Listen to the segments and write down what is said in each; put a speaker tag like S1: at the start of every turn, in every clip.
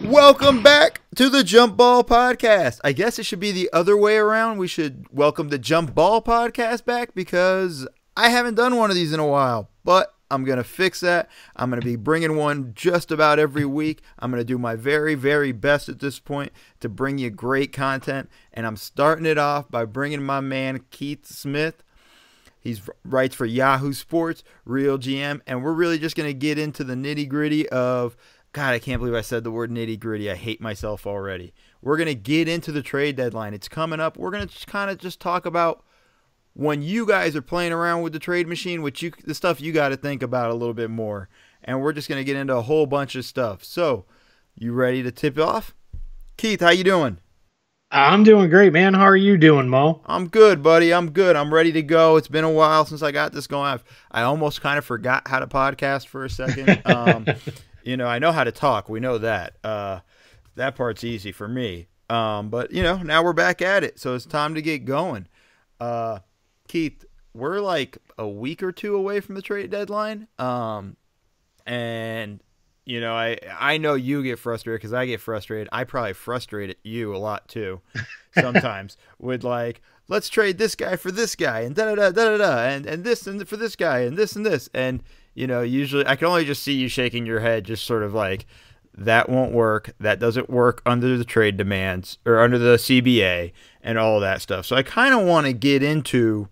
S1: Welcome back to the Jump Ball Podcast. I guess it should be the other way around. We should welcome the Jump Ball Podcast back because I haven't done one of these in a while, but I'm going to fix that. I'm going to be bringing one just about every week. I'm going to do my very, very best at this point to bring you great content, and I'm starting it off by bringing my man Keith Smith. He writes for Yahoo Sports, Real GM, and we're really just going to get into the nitty-gritty of God, I can't believe I said the word nitty-gritty. I hate myself already. We're going to get into the trade deadline. It's coming up. We're going to kind of just talk about when you guys are playing around with the trade machine, the stuff you got to think about a little bit more. And we're just going to get into a whole bunch of stuff. So, you ready to tip off? Keith, how you doing?
S2: I'm doing great, man. How are you doing, Mo?
S1: I'm good, buddy. I'm good. I'm ready to go. It's been a while since I got this going. I almost kind of forgot how to podcast for a second. I know how to talk. We know that. That part's easy for me. But, now we're back at it. So it's time to get going. Keith, we're like a week or two away from the trade deadline. And, I know you get frustrated because I get frustrated. I probably frustrate you a lot too sometimes with like, let's trade this guy for this guy and da-da-da-da-da-da and this and for this guy and this and this. And, usually I can only just see you shaking your head, just sort of like, that won't work. That doesn't work under the trade demands or under the CBA and all that stuff. So I kind of want to get into,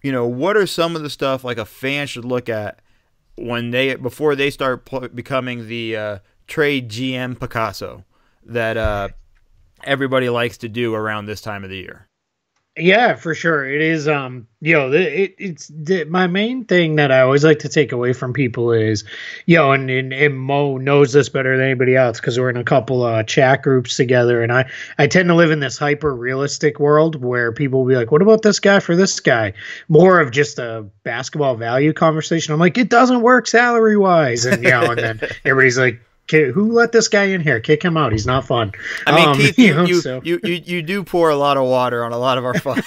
S1: what are some of the stuff like a fan should look at before they start becoming the trade GM Picasso that everybody likes to do around this time of the year.
S2: Yeah, for sure. It is, my main thing that I always like to take away from people is, and Mo knows this better than anybody else because we're in a couple chat groups together. And I tend to live in this hyper realistic world where people will be like, what about this guy for this guy? More of just a basketball value conversation. I'm like, it doesn't work salary wise. And, and then everybody's like, who let this guy in here? Kick him out. He's not fun.
S1: I mean, Keith, you do pour a lot of water on a lot of our fun.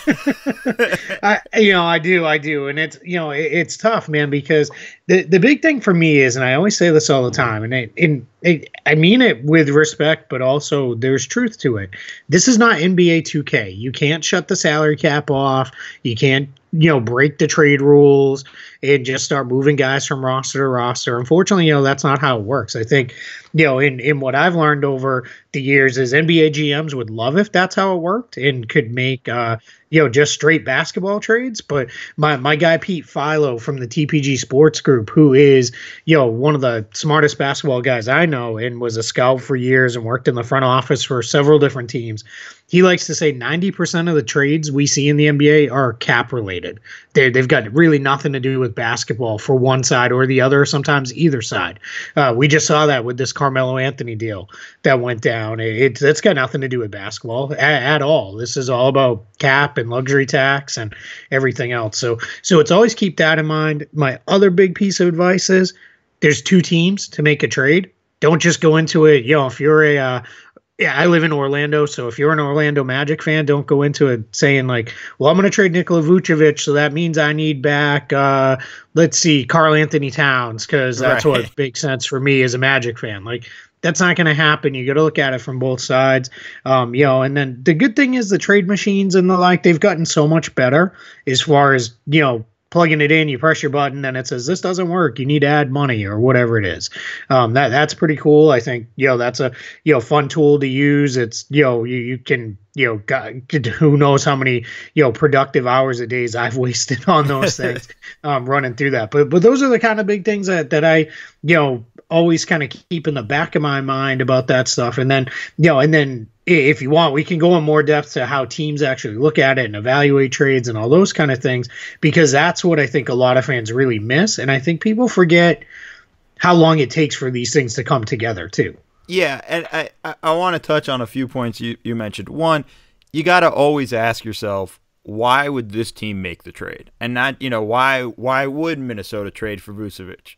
S2: I do. And it's tough, man, because the big thing for me is, and I always say this all the time, and I mean it with respect, but also there's truth to it. This is not NBA 2K. You can't shut the salary cap off. You can't, break the trade rules and just start moving guys from roster to roster. Unfortunately, that's not how it works. I think, in what I've learned over the years is NBA GMs would love if that's how it worked and could make, just straight basketball trades. But my guy, Pete Philo from the TPG Sports Group, who is, one of the smartest basketball guys I know and was a scout for years and worked in the front office for several different teams. He likes to say 90% of the trades we see in the NBA are cap related. They've got really nothing to do with basketball for one side or the other, sometimes either side. We just saw that with this Carmelo Anthony deal that went down. It's got nothing to do with basketball at all. This is all about cap and luxury tax and everything else. So it's always keep that in mind. My other big piece of advice is there's two teams to make a trade. Don't just go into it. If you're I live in Orlando, so if you're an Orlando Magic fan, don't go into it saying like, well, I'm going to trade Nikola Vucevic, so that means I need back, let's see, Karl Anthony Towns, because that's right. What makes sense for me as a Magic fan. Like, that's not going to happen. You got to look at it from both sides, and then the good thing is the trade machines and the like, they've gotten so much better as far as, plugging it in, you press your button, and it says, this doesn't work. You need to add money or whatever it is. That's pretty cool. I think, that's a, fun tool to use. It's, you can, who knows how many, productive hours a days I've wasted on those things, running through that. But those are the kind of big things that I, always kind of keep in the back of my mind about that stuff. And then, if you want, we can go in more depth to how teams actually look at it and evaluate trades and all those kind of things, because that's what I think a lot of fans really miss. And I think people forget how long it takes for these things to come together too.
S1: Yeah, and I want to touch on a few points you mentioned. One, you got to always ask yourself, why would this team make the trade? And not, why would Minnesota trade for Vucevic?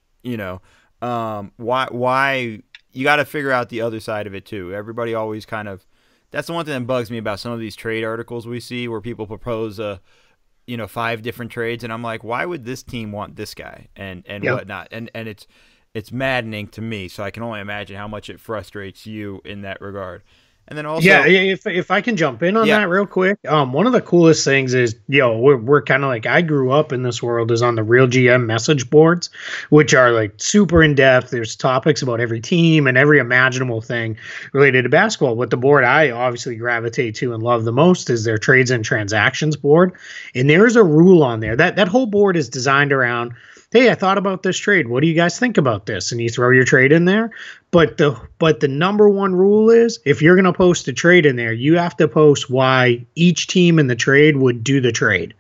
S1: Why you got to figure out the other side of it too. Everybody always kind of, that's the one thing that bugs me about some of these trade articles we see where people propose 5 different trades, and I'm like, why would this team want this guy and
S2: Yep.
S1: whatnot? And it's it's maddening to me. So I can only imagine how much it frustrates you in that regard. And then also,
S2: Yeah, if I can jump in on
S1: yeah,
S2: that real quick, one of the coolest things is, we're kind of like, I grew up in this world is on the Real GM message boards, which are like super in depth. There's topics about every team and every imaginable thing related to basketball. But the board I obviously gravitate to and love the most is their trades and transactions board, and there is a rule on there that whole board is designed around, hey, I thought about this trade. What do you guys think about this? And you throw your trade in there. But the number one rule is, if you're going to post a trade in there, you have to post why each team in the trade would do the trade.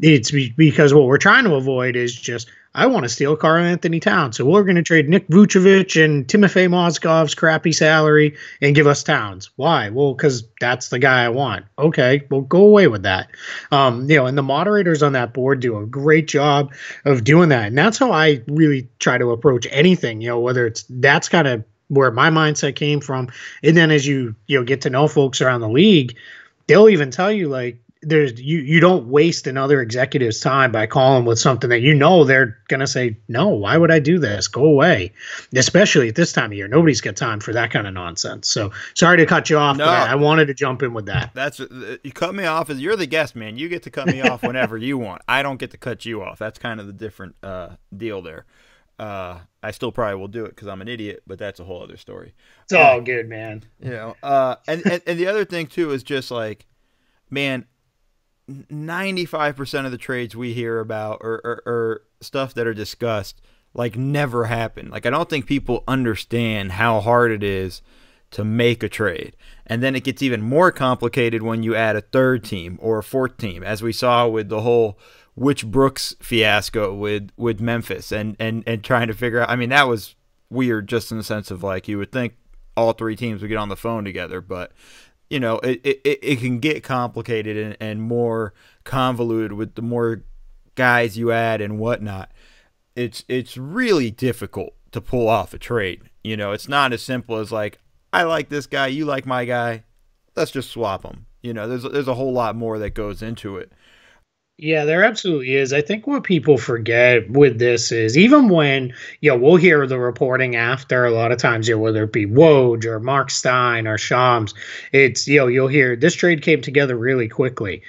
S2: It's because what we're trying to avoid is just, I want to steal Karl Anthony Towns, so we're going to trade Nick Vucevic and Timofey Mozgov's crappy salary and give us Towns. Why? Well, because that's the guy I want. Okay, well, go away with that. And the moderators on that board do a great job of doing that, and that's how I really try to approach anything. Whether that's kind of where my mindset came from, and then as you get to know folks around the league, they'll even tell you, like, you don't waste another executive's time by calling with something that they're going to say, no, why would I do this? Go away. Especially at this time of year. Nobody's got time for that kind of nonsense. So sorry to cut you off,
S1: no,
S2: but I wanted to jump in with that.
S1: You cut me off. You're the guest, man. You get to cut me off whenever you want. I don't get to cut you off. That's kind of the different deal there. I still probably will do it because I'm an idiot, but that's a whole other story.
S2: It's all good, man.
S1: And the other thing, too, is just like, man, 95% of the trades we hear about or stuff that are discussed, like, never happen. Like, I don't think people understand how hard it is to make a trade. And then it gets even more complicated when you add a third team or a fourth team, as we saw with the whole Witch Brooks fiasco with Memphis and trying to figure out. I mean, that was weird just in the sense of, like, you would think all three teams would get on the phone together, but it can get complicated and more convoluted with the more guys you add and whatnot. It's really difficult to pull off a trade. It's not as simple as, like, I like this guy, you like my guy, let's just swap them. There's a whole lot more that goes into it.
S2: Yeah, there absolutely is. I think what people forget with this is, even when, we'll hear the reporting after, a lot of times, whether it be Woj or Mark Stein or Shams, it's, you'll hear this trade came together really quickly.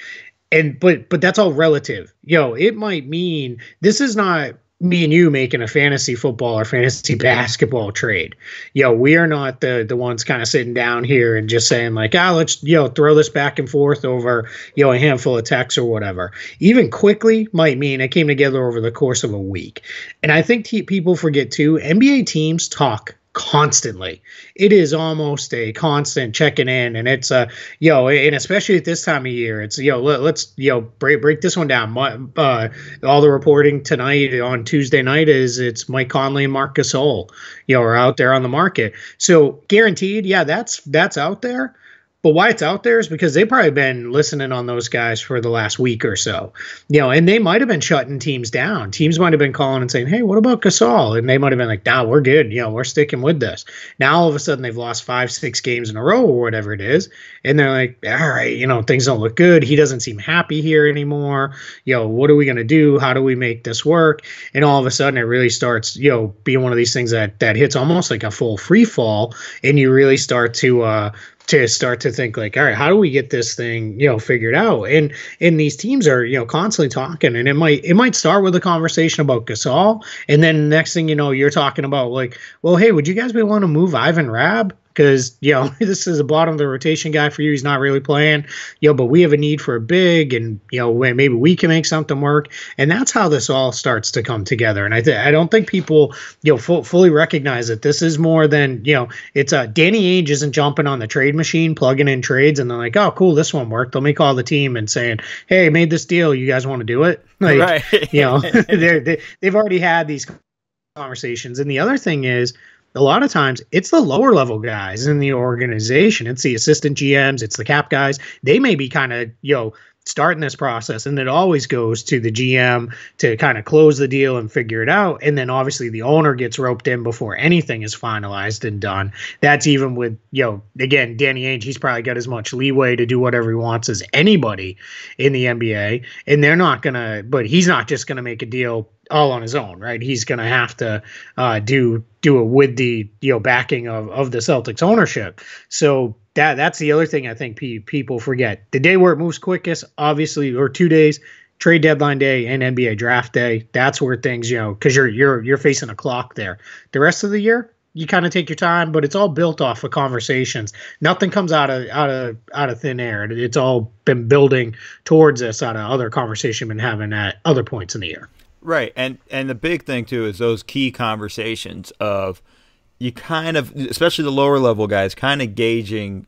S2: But that's all relative. It might mean this is not me and you making a fantasy football or fantasy basketball trade. We are not the ones kind of sitting down here and just saying, like, let's, throw this back and forth over, a handful of texts or whatever. Even quickly might mean it came together over the course of a week. And I think people forget too, NBA teams talk constantly. It is almost a constant checking in, and it's and especially at this time of year, it's let's break this one down. All the reporting tonight on Tuesday night is it's Mike Conley and Marc Gasol are out there on the market. So guaranteed, that's out there. But why it's out there is because they've probably been listening on those guys for the last week or so, and they might have been shutting teams down. Teams might have been calling and saying, hey, what about Gasol? And they might have been like, nah, we're good. We're sticking with this. Now, all of a sudden, they've lost 5-6 games in a row or whatever it is. And they're like, all right, things don't look good. He doesn't seem happy here anymore. What are we going to do? How do we make this work? And all of a sudden, it really starts, being one of these things that hits almost like a full free fall. And you really start to think, like, all right, how do we get this thing, figured out? And these teams are, constantly talking, and it might start with a conversation about Gasol. And then next thing you know, you're talking about, like, well, hey, would you guys be willing to move Ivan Rabb? Because, this is a bottom of the rotation guy for you. He's not really playing, but we have a need for a big, and, maybe we can make something work. And that's how this all starts to come together. And I don't think people, fully recognize that this is more than, it's Danny Ainge isn't jumping on the trade machine, plugging in trades, and they're like, oh, cool, this one worked. Let me call the team and saying, hey, I made this deal. You guys want to do it? Like, right. They've already had these conversations. And the other thing is, a lot of times it's the lower level guys in the organization. It's the assistant GMs. It's the cap guys. They may be kind of, starting this process, and it always goes to the GM to kind of close the deal and figure it out. And then obviously the owner gets roped in before anything is finalized and done. That's even with, again, Danny Ainge, he's probably got as much leeway to do whatever he wants as anybody in the NBA. And they're not going to, but he's not just going to make a deal all on his own, right? He's going to have to do it with the backing of the Celtics ownership. So that's the other thing I think people forget. The day where it moves quickest, obviously, or 2 days, trade deadline day and NBA draft day. That's where things, because you're facing a clock there. The rest of the year, you kind of take your time, but it's all built off of conversations. Nothing comes out of thin air. It's all been building towards this out of other conversation been having at other points in the year.
S1: Right, and the big thing too is those key conversations of you kind of, especially the lower level guys, kind of gauging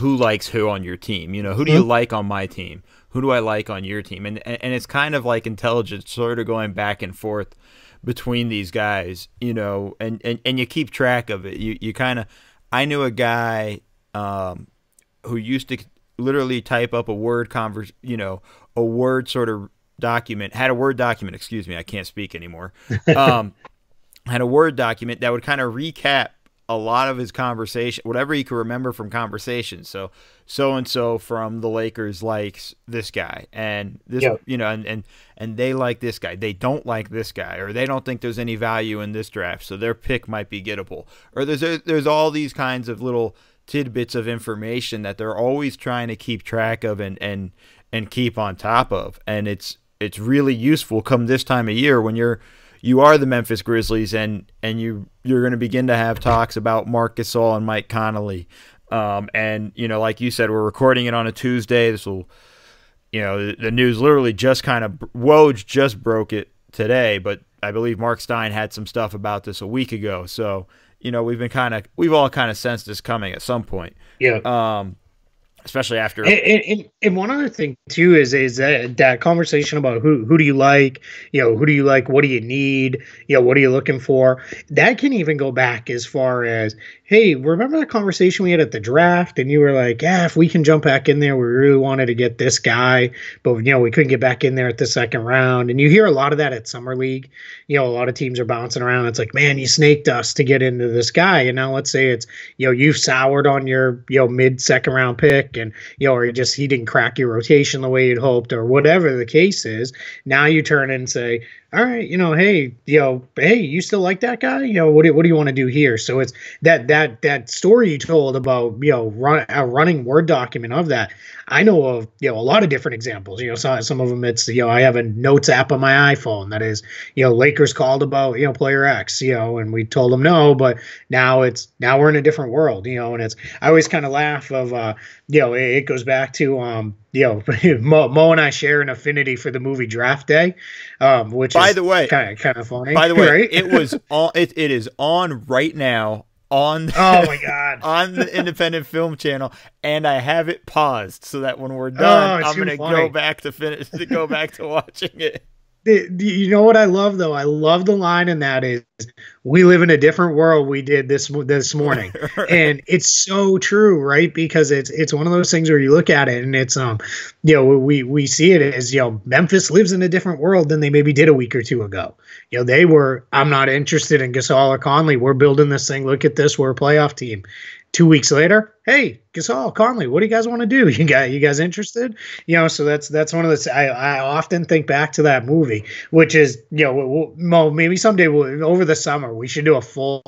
S1: who likes who on your team. Who do you like on my team? Who do I like on your team? And it's kind of like intelligence sort of going back and forth between these guys, and you keep track of it. You kind of, I knew a guy who used to literally type up a word a word sort of document, had a Word document, excuse me, I can't speak anymore. Had a Word document that would kind of recap a lot of his conversation, whatever he could remember from conversations. So-and-so from the Lakers likes this guy, and this, and they like this guy. They don't like this guy, or they don't think there's any value in this draft, so their pick might be gettable. Or there's all these kinds of little tidbits of information that they're always trying to keep track of and keep on top of. And it's really useful come this time of year when you are the Memphis Grizzlies and you're going to begin to have talks about Marc Gasol and Mike Conley. And, like you said, we're recording it on a Tuesday. This will, the news literally just kind of, Woj just broke it today, but I believe Mark Stein had some stuff about this a week ago. So, we've all kind of sensed this coming at some point.
S2: Yeah.
S1: Especially after.
S2: And one other thing too is that conversation about who do you like, who do you like, what do you need, what are you looking for? That can even go back as far as, hey, remember that conversation we had at the draft, and you were like, yeah, if we can jump back in there, we really wanted to get this guy, but we couldn't get back in there at the second round. And you hear a lot of that at Summer League. A lot of teams are bouncing around. It's like, man, you snaked us to get into this guy. And now let's say it's, you've soured on your, mid second round pick, and, or he didn't crack your rotation the way you'd hoped, or whatever the case is. Now you turn and say, all right, hey, you still like that guy? What do you want to do here? So it's that story you told about, a running Word document of that. I know of, a lot of different examples. Some of them it's, I have a notes app on my iPhone that is, Lakers called about, player X, and we told them no, but now we're in a different world, and it's, I always kind of laugh of, it goes back to, Mo and I share an affinity for the movie Draft Day, which
S1: by
S2: is
S1: the way,
S2: kind of funny.
S1: By the way,
S2: right?
S1: it was on. It is on right now on.
S2: Oh my god!
S1: On the Independent Film Channel, and I have it paused so that when we're done, I'm going to go back to watching it.
S2: You know what I love though? I love the line in that is, "We live in a different world." We did this morning, right. And it's so true, right? Because it's one of those things where you look at it and it's we see it as Memphis lives in a different world than they maybe did a week or two ago. They were, I'm not interested in Gasol or Conley. We're building this thing. Look at this. We're a playoff team. 2 weeks later, hey, Gasol, Conley, what do you guys want to do? You guys interested? So that's one of the. I often think back to that movie, which is maybe someday over the summer we should do a full.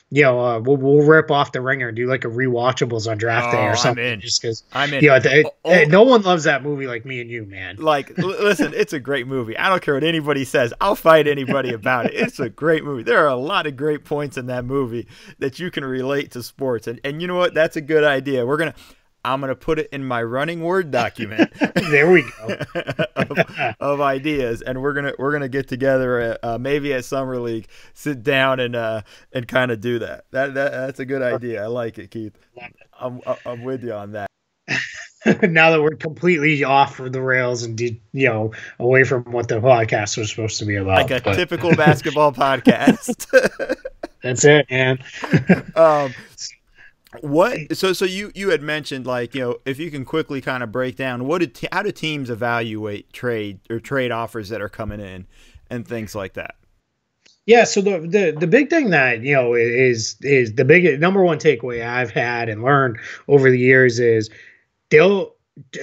S2: We'll rip off the ringer and do like a rewatchables on draft day or something.
S1: I'm in.
S2: Just because
S1: I'm in.
S2: No one loves that movie like me and you, man.
S1: Like, listen, it's a great movie. I don't care what anybody says. I'll fight anybody about it. It's a great movie. There are a lot of great points in that movie that you can relate to sports. And you know what? That's a good idea. I'm gonna put it in my running Word document.
S2: There we go.
S1: of ideas, and we're gonna get together maybe at Summer League, sit down and kind of do that. That's a good idea. I like it, Keith. I'm with you on that.
S2: Now that we're completely off the rails and away from what the podcast was supposed to be about,
S1: like a typical basketball podcast.
S2: That's it, man.
S1: So you had mentioned, like, if you can quickly kind of break down how do teams evaluate trade offers that are coming in and things like that?
S2: Yeah, so the big thing that is the big number one takeaway I've had and learned over the years is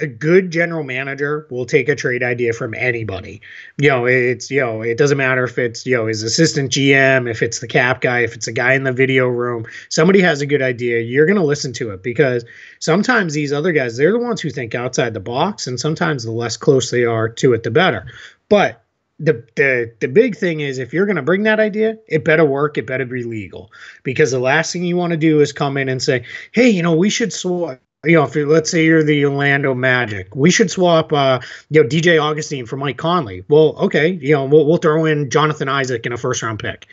S2: a good general manager will take a trade idea from anybody. It doesn't matter if it's, his assistant GM, if it's the cap guy, if it's a guy in the video room, somebody has a good idea. You're going to listen to it because sometimes these other guys, they're the ones who think outside the box. And sometimes the less close they are to it, the better. But the big thing is if you're going to bring that idea, it better work. It better be legal, because the last thing you want to do is come in and say, hey, we should swap. If let's say you're the Orlando Magic, we should swap, DJ Augustine for Mike Conley. Well, okay, we'll throw in Jonathan Isaac in a first round pick.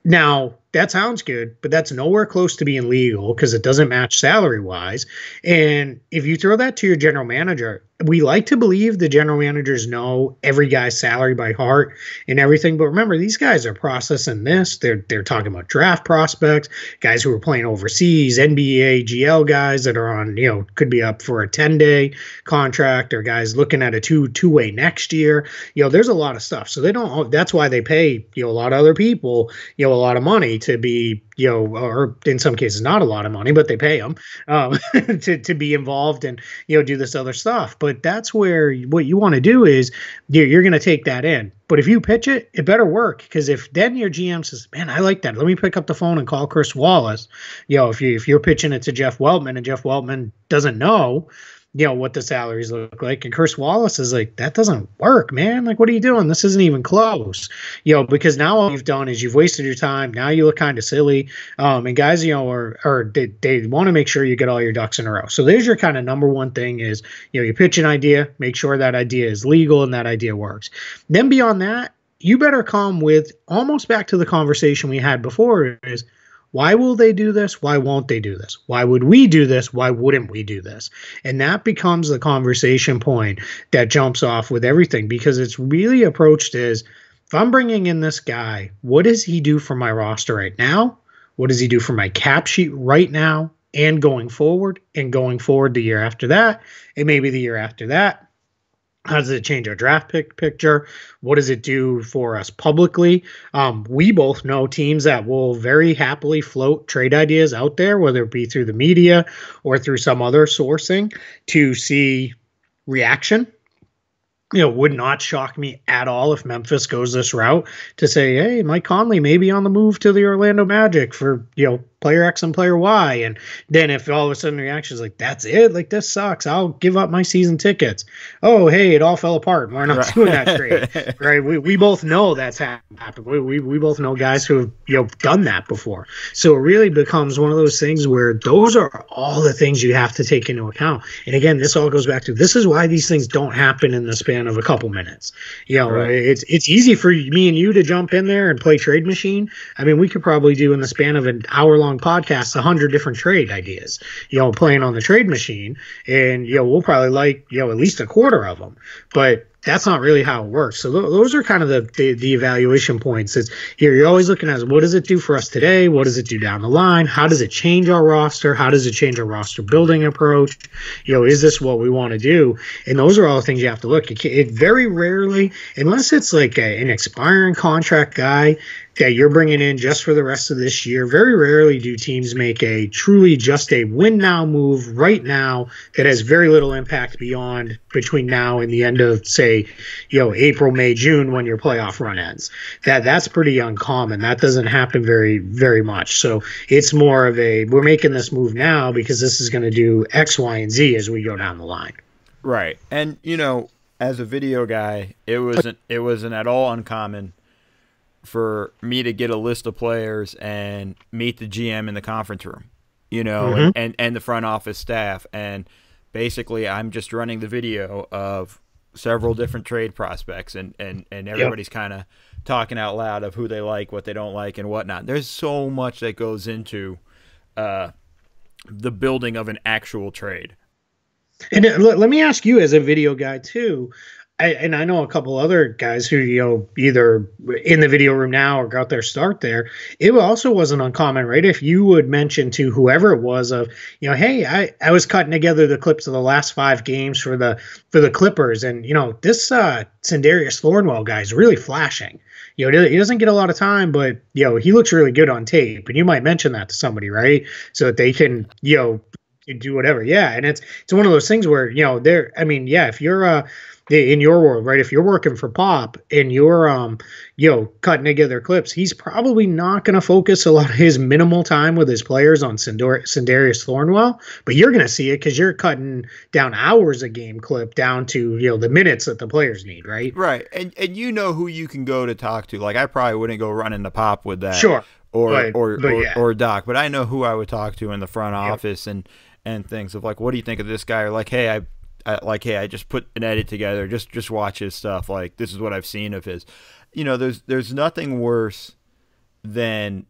S2: Now, that sounds good, but that's nowhere close to being legal because it doesn't match salary wise. And if you throw that to your general manager, we like to believe the general managers know every guy's salary by heart and everything. But remember, these guys are processing this. They're talking about draft prospects, guys who are playing overseas, NBA, GL guys that are on, could be up for a 10-day contract, or guys looking at a two-way next year. There's a lot of stuff. So that's why they pay, a lot of other people, a lot of money to be, or in some cases not a lot of money, but they pay them to be involved and, do this other stuff. But that's where what you want to do is you're going to take that in. But if you pitch it, it better work, because if then your GM says, man, I like that, let me pick up the phone and call Chris Wallace. If you're pitching it to Jeff Weltman and Jeff Weltman doesn't know, what the salaries look like, and Chris Wallace is like, that doesn't work, man. Like, what are you doing? This isn't even close. Because now all you've done is you've wasted your time. Now you look kind of silly. And guys, they want to make sure you get all your ducks in a row. So there's your kind of number one thing is, you pitch an idea, make sure that idea is legal and that idea works. Then beyond that, you better come with almost back to the conversation we had before is, why will they do this? Why won't they do this? Why would we do this? Why wouldn't we do this? And that becomes the conversation point that jumps off with everything, because it's really approached as, if I'm bringing in this guy, what does he do for my roster right now? What does he do for my cap sheet right now and going forward, the year after that, and maybe the year after that? How does it change our draft picture? What does it do for us publicly? We both know teams that will very happily float trade ideas out there, whether it be through the media or through some other sourcing, to see reaction. Would not shock me at all if Memphis goes this route to say, hey, Mike Conley may be on the move to the Orlando Magic for, player X and player Y. And then if all of a sudden the reaction is like, that's it, like, this sucks, I'll give up my season tickets. Oh, hey, it all fell apart. We're not doing that trade. Right? We both know that's happened. We both know guys who have, done that before. So it really becomes one of those things where those are all the things you have to take into account. And again, this all goes back to, this is why these things don't happen in the span of a couple minutes. Right. It's easy for me and you to jump in there and play trade machine. I mean, we could probably do in the span of an hour-long podcast 100 different trade ideas, playing on the trade machine, and we'll probably like at least a quarter of them. But that's not really how it works. So those are kind of the evaluation points. It's you're always looking at, what does it do for us today? What does it do down the line? How does it change our roster? How does it change our roster building approach? Is this what we want to do? And those are all the things you have to look. It very rarely, unless it's like an expiring contract guy that you're bringing in just for the rest of this year, very rarely do teams make a truly just a win now move right now that has very little impact beyond between now and the end of, say, April, May, June, when your playoff run ends. That's pretty uncommon. That doesn't happen very, very much. So it's more of a, we're making this move now because this is going to do X, Y, and Z as we go down the line.
S1: Right. And, as a video guy, it wasn't at all uncommon for me to get a list of players and meet the GM in the conference room, and the front office staff. And basically I'm just running the video of several different trade prospects, and everybody's kind of talking out loud of who they like, what they don't like, and whatnot. There's so much that goes into the building of an actual trade.
S2: And let me ask you, as a video guy too, I know a couple other guys who, either in the video room now or got their start there. It also wasn't uncommon, right? If you would mention to whoever it was of, hey, I was cutting together the clips of the last 5 games for the Clippers, and this Sindarius Thornwell guy is really flashing. He doesn't get a lot of time, but he looks really good on tape. And you might mention that to somebody, right? So that they can You do whatever. Yeah. And it's one of those things where, there, I mean, yeah, if you're in your world, right? If you're working for Pop and you're cutting together clips, he's probably not going to focus a lot of his minimal time with his players on Sindarius Thornwell, but you're going to see it because you're cutting down hours a game clip down to the minutes that the players need, right?
S1: Right. And you know who you can go to talk to. Like I probably wouldn't go running the Pop with that.
S2: Sure.
S1: Or Doc, but I know who I would talk to in the front office and things of like, what do you think of this guy? Or like, hey, I just put an edit together. Just watch his stuff. Like, this is what I've seen of his. There's nothing worse than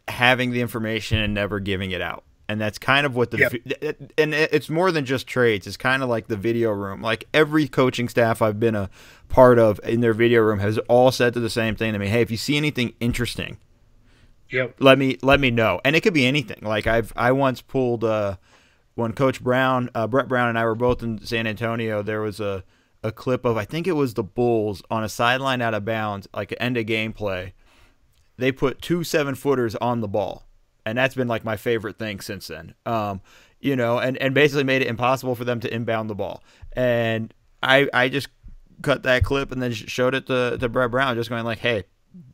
S1: having the information and never giving it out. And that's kind of what and it's more than just trades. It's kind of like the video room. Like every coaching staff I've been a part of in their video room has all said the same thing to me. Hey, if you see anything interesting, let me know. And it could be anything. Like I once pulled when Coach Brown, Brett Brown, and I were both in San Antonio, there was a clip of, I think it was the Bulls on a sideline out of bounds, like an end of game play. They put 2 7-footers on the ball, and that's been like my favorite thing since then. And basically made it impossible for them to inbound the ball. And I just cut that clip and then showed it to Brett Brown, just going like, hey,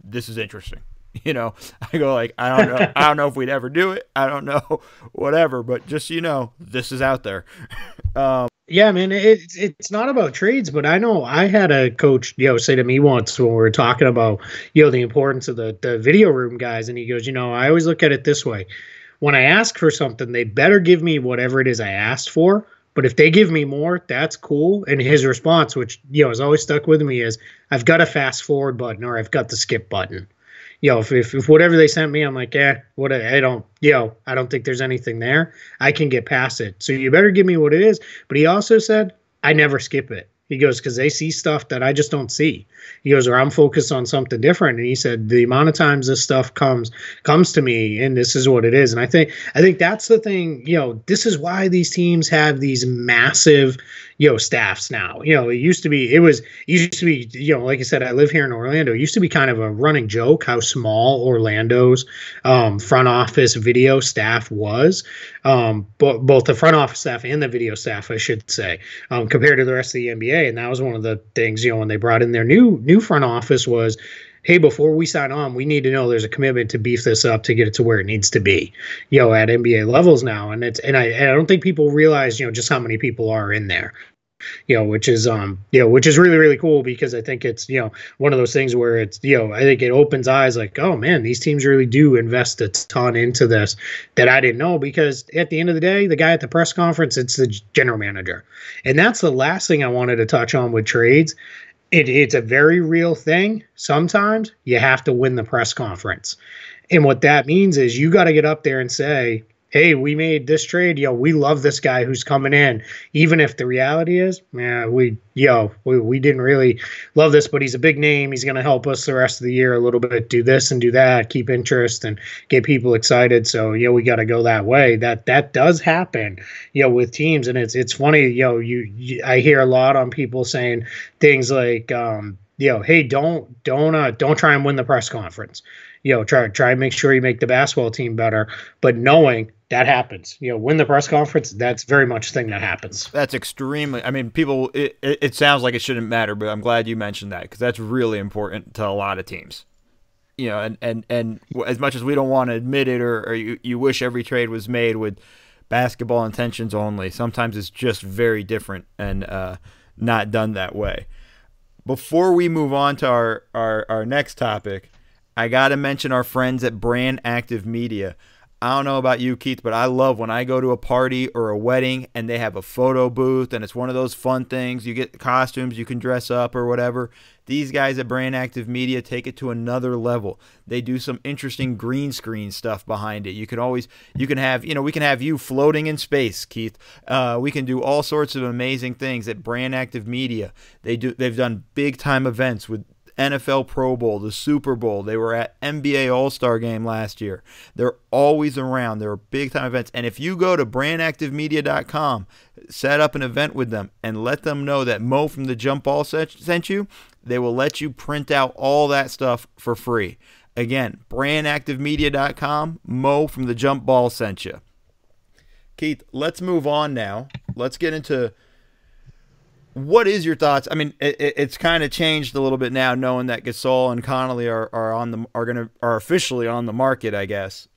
S1: this is interesting. I go like, I don't know if we'd ever do it. I don't know, whatever, but just, this is out there.
S2: Yeah, man, it's not about trades, but I know I had a coach, say to me once when we were talking about, the importance of the video room guys. And he goes, I always look at it this way. When I ask for something, they better give me whatever it is I asked for. But if they give me more, that's cool. And his response, which, has always stuck with me, is I've got a fast forward button or I've got the skip button. If whatever they sent me, I'm like, I don't think there's anything there. I can get past it. So you better give me what it is. But he also said, I never skip it. He goes, because they see stuff that I just don't see. He goes, or I'm focused on something different. And he said, the amount of times this stuff comes to me, and this is what it is. And I think that's the thing. This is why these teams have these massive, staffs now. It used to be, like I said, I live here in Orlando. It used to be kind of a running joke how small Orlando's front office video staff was. Both the front office staff and the video staff, I should say, compared to the rest of the NBA. And that was one of the things, when they brought in their new front office was, hey, before we sign on, we need to know there's a commitment to beef this up to get it to where it needs to be, at NBA levels now. And I don't think people realize, just how many people are in there. Which is really, really cool, because I think it's, one of those things where it's, I think it opens eyes like, oh man, these teams really do invest a ton into this that I didn't know, because at the end of the day, the guy at the press conference, it's the general manager. And that's the last thing I wanted to touch on with trades. It's a very real thing. Sometimes you have to win the press conference. And what that means is you got to get up there and say, hey, we made this trade. We love this guy who's coming in. Even if the reality is, we didn't really love this, but he's a big name. He's going to help us the rest of the year a little bit, do this and do that, keep interest and get people excited. So, we got to go that way. That does happen, with teams. And it's funny, I hear a lot on people saying things like, hey, don't try and win the press conference. Try and make sure you make the basketball team better, but knowing that happens. Win the press conference, that's very much a thing that happens.
S1: That's extremely, people, it sounds like it shouldn't matter, but I'm glad you mentioned that, because that's really important to a lot of teams. And as much as we don't want to admit it, or you wish every trade was made with basketball intentions only, sometimes it's just very different and not done that way. Before we move on to our next topic, I got to mention our friends at Brand Active Media. I don't know about you, Keith, but I love when I go to a party or a wedding and they have a photo booth and it's one of those fun things. You get costumes, you can dress up or whatever. These guys at Brand Active Media take it to another level. They do some interesting green screen stuff behind it. We can have you floating in space, Keith. We can do all sorts of amazing things at Brand Active Media. They've done big time events with NFL Pro Bowl, the Super Bowl. They were at NBA All-Star Game last year. They're always around. They're big-time events. And if you go to brandactivemedia.com, set up an event with them, and let them know that Mo from the Jump Ball sent you, they will let you print out all that stuff for free. Again, brandactivemedia.com, Mo from the Jump Ball sent you. Keith, let's move on now. Let's get into what is your thoughts? I mean, it's kind of changed a little bit now, knowing that Gasol and Connolly are officially on the market, I guess.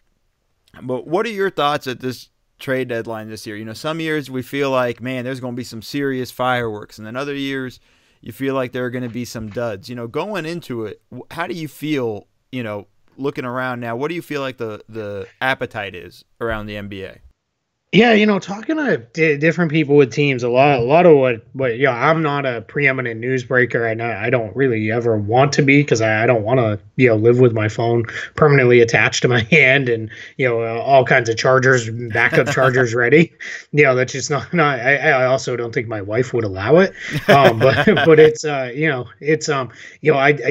S1: But what are your thoughts at this trade deadline this year? You know, some years we feel like, man, there's going to be some serious fireworks, and then other years you feel like there are going to be some duds. You know, going into it, how do you feel? You know, looking around now, what do you feel like the appetite is around the NBA?
S2: Yeah, talking to different people with teams, a lot of what I'm not a preeminent newsbreaker, and I don't really ever want to be, because I don't want to live with my phone permanently attached to my hand, and all kinds of chargers, backup chargers ready. That's just not. I also don't think my wife would allow it. But it's I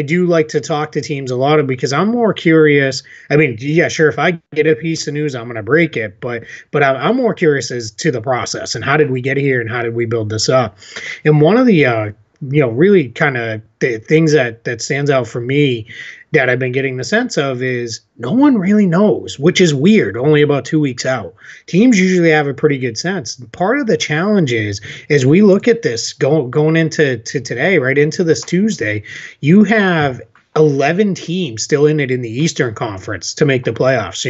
S2: do like to talk to teams a lot because I'm more curious. I mean, yeah, sure, if I get a piece of news, I'm going to break it, but I'm more curious as to the process and how did we get here and how did we build this up. And one of the really kind of things that stands out for me that I've been getting the sense of is no one really knows, which is weird, only about 2 weeks out. Teams usually have a pretty good sense. Part of the challenge is, as we look at this going into today, right into this Tuesday, you have 11 teams still in it in the Eastern Conference to make the playoffs.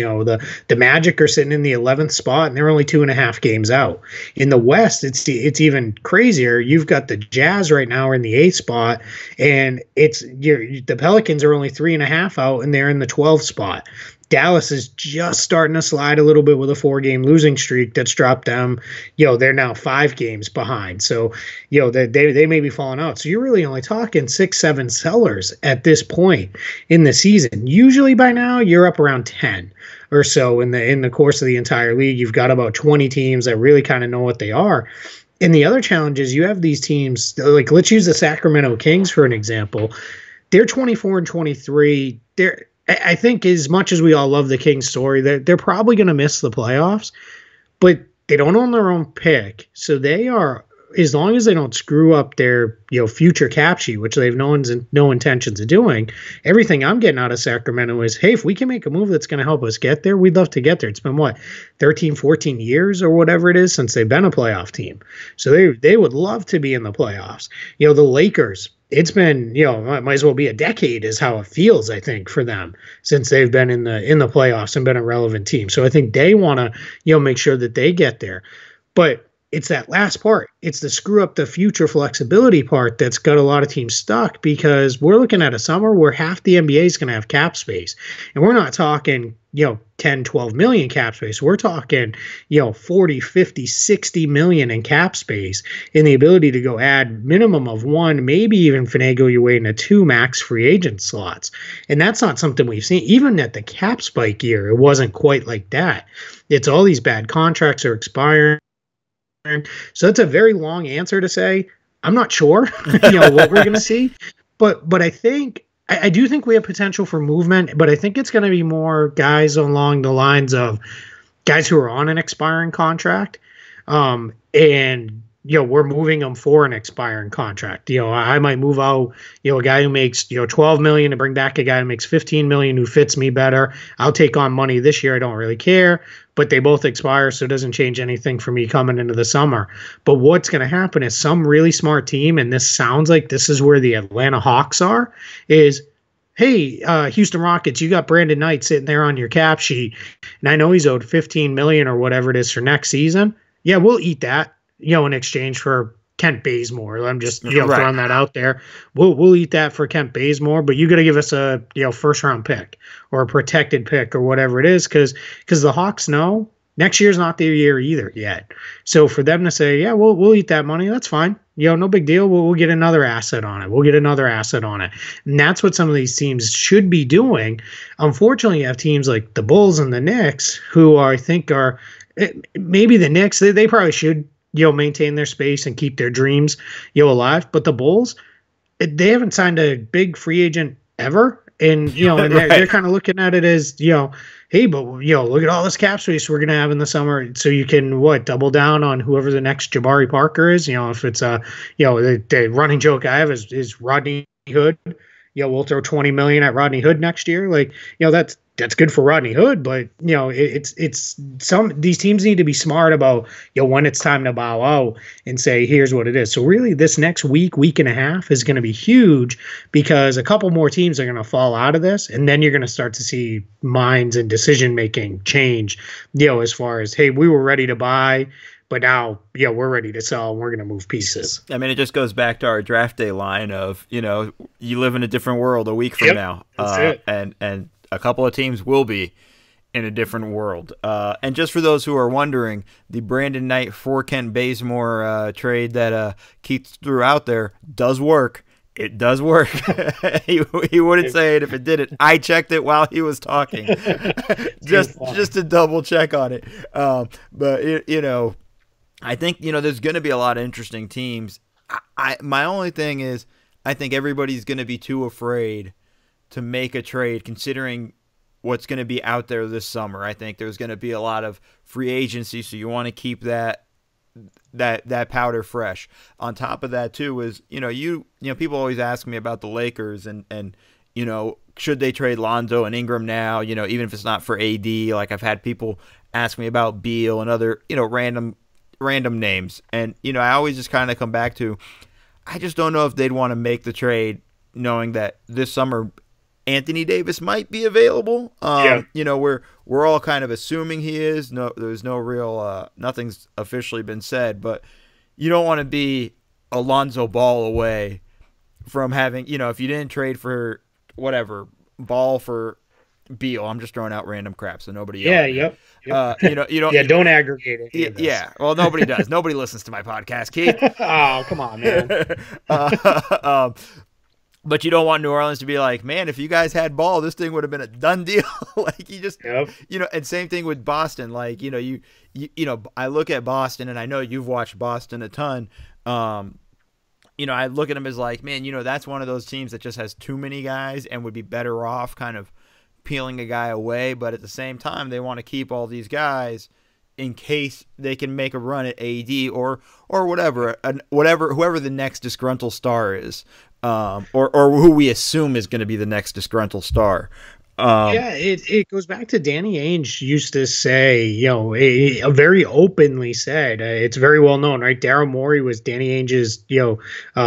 S2: The Magic are sitting in the 11th spot, and they're only 2.5 games out. In the West, it's even crazier. You've got the Jazz right now are in the 8th spot, and the Pelicans are only 3.5 out, and they're in the 12th spot. Dallas is just starting to slide a little bit with a 4-game losing streak that's dropped them. They're now 5 games behind. So, they may be falling out. So you're really only talking 6-7 sellers at this point in the season. Usually by now you're up around 10 or so in the course of the entire league. You've got about 20 teams that really kind of know what they are. And the other challenge is you have these teams, like let's use the Sacramento Kings for an example. They're 24-23. I think as much as we all love the Kings story, they're probably going to miss the playoffs, but they don't own their own pick. So they are, as long as they don't screw up their future cap sheet, which they have no intentions of doing, everything I'm getting out of Sacramento is, hey, if we can make a move that's going to help us get there, we'd love to get there. It's been 13, 14 years or whatever it is since they've been a playoff team. So they would love to be in the playoffs. The Lakers, it's been, it might as well be a decade is how it feels, I think, for them since they've been in the playoffs and been a relevant team. So I think they want to, make sure that they get there. But it's that last part. It's the screw up the future flexibility part that's got a lot of teams stuck, because we're looking at a summer where half the NBA is going to have cap space. And we're not talking, 10, 12 million cap space. We're talking, 40, 50, 60 million in cap space, and the ability to go add minimum of 1, maybe even finagle your way into 2 max free agent slots. And that's not something we've seen. Even at the cap spike year, it wasn't quite like that. It's all these bad contracts are expiring. So that's a very long answer to say I'm not sure what we're going to see, but I do think we have potential for movement, but I think it's going to be more guys along the lines of guys who are on an expiring contract, and we're moving them for an expiring contract. I might move out, a guy who makes, $12 million to bring back a guy who makes $15 million who fits me better. I'll take on money this year. I don't really care, but they both expire, so it doesn't change anything for me coming into the summer. But what's going to happen is some really smart team, and this sounds like this is where the Atlanta Hawks are, is, hey, Houston Rockets, you got Brandon Knight sitting there on your cap sheet, and I know he's owed $15 million or whatever it is for next season. Yeah, we'll eat that, in exchange for Kent Bazemore. I'm just throwing that out there. We'll eat that for Kent Bazemore, but you got to give us a first round pick or a protected pick or whatever it is, because the Hawks know next year's not their year either yet. So for them to say, yeah, we'll eat that money, that's fine. No big deal. We'll get another asset on it. We'll get another asset on it. And that's what some of these teams should be doing. Unfortunately, you have teams like the Bulls and the Knicks who I think are maybe the Knicks. They probably should maintain their space and keep their dreams alive. But the Bulls, they haven't signed a big free agent ever. And, and they're kind of looking at it as, hey, but, look at all this cap space we're going to have in the summer. So you can, double down on whoever the next Jabari Parker is. If it's the running joke I have is Rodney Hood. We'll throw $20 million at Rodney Hood next year. that's good for Rodney Hood, but it's some these teams need to be smart about when it's time to bow out and say here's what it is. So really, this next week and a half is going to be huge because a couple more teams are going to fall out of this, and then you're going to start to see minds and decision making change. As far as hey, we were ready to buy. But now, we're ready to sell and we're going to move pieces.
S1: I mean, it just goes back to our draft day line of, you live in a different world a week from now.
S2: That's it.
S1: And a couple of teams will be in a different world. And just for those who are wondering, the Brandon Knight for Kent Bazemore trade that Keith threw out there does work. It does work. he wouldn't say it if it didn't. I checked it while he was talking, just to double check on it. But I think there's going to be a lot of interesting teams. My only thing is I think everybody's going to be too afraid to make a trade considering what's going to be out there this summer. I think there's going to be a lot of free agency, so you want to keep that powder fresh. On top of that too is people always ask me about the Lakers and should they trade Lonzo and Ingram now, even if it's not for AD. Like I've had people ask me about Beal and other random names, and I always just kind of come back to I just don't know if they'd want to make the trade knowing that this summer Anthony Davis might be available. We're all kind of assuming he is. No, there's no real nothing's officially been said, but you don't want to be a Lonzo Ball away from having, if you didn't trade for whatever Ball for Beal. I'm just throwing out random crap so nobody
S2: yep.
S1: You don't
S2: don't aggregate it.
S1: Yeah, well, nobody does. Nobody listens to my podcast, Keith.
S2: Oh, come on, man.
S1: But you don't want New Orleans to be like, man, if you guys had Ball, this thing would have been a done deal. Like you just, and same thing with Boston. Like, you I look at Boston and I know you've watched Boston a ton. I look at them as like, man, that's one of those teams that just has too many guys and would be better off kind of peeling a guy away. But at the same time, they want to keep all these guys in case they can make a run at AD or whatever, whoever the next disgruntled star is. Or who we assume is going to be the next disgruntled star.
S2: It goes back to Danny Ainge used to say, a very openly said, it's very well known, right? Daryl Morey was Danny Ainge's,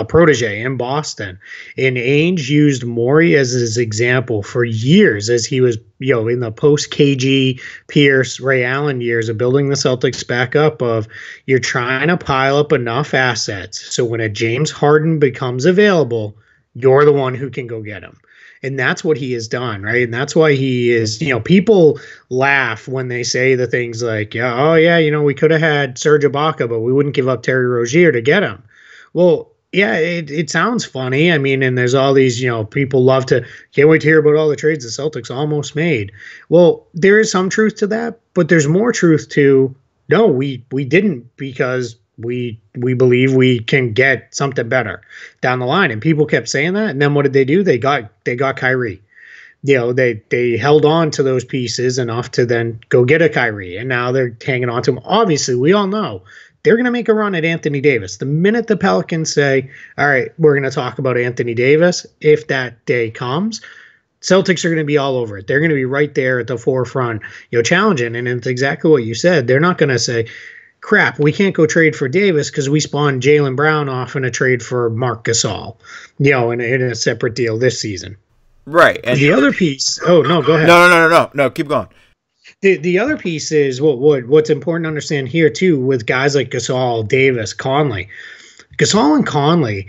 S2: protege in Boston. And Ainge used Morey as his example for years as he was, in the post-KG, Pierce, Ray Allen years of building the Celtics back up of you're trying to pile up enough assets. So when a James Harden becomes available, you're the one who can go get him. And that's what he has done, right? And that's why he is, people laugh when they say the things like, we could have had Serge Ibaka, but we wouldn't give up Terry Rozier to get him. Well, yeah, it sounds funny. I mean, and there's all these, people can't wait to hear about all the trades the Celtics almost made. Well, there is some truth to that, but there's more truth to, no, we didn't because we believe we can get something better down the line. And people kept saying that. And then what did they do? They got Kyrie. They held on to those pieces enough to then go get a Kyrie. And now they're hanging on to him. Obviously, we all know they're going to make a run at Anthony Davis. The minute the Pelicans say, all right, we're going to talk about Anthony Davis, if that day comes, Celtics are going to be all over it. They're going to be right there at the forefront, challenging. And it's exactly what you said. They're not going to say, crap, we can't go trade for Davis because we spawned Jaylen Brown off in a trade for Marc Gasol, in a separate deal this season.
S1: Right.
S2: And the other piece, go ahead.
S1: No, keep going.
S2: The other piece is what's important to understand here too with guys like Gasol, Davis, Conley. Gasol and Conley,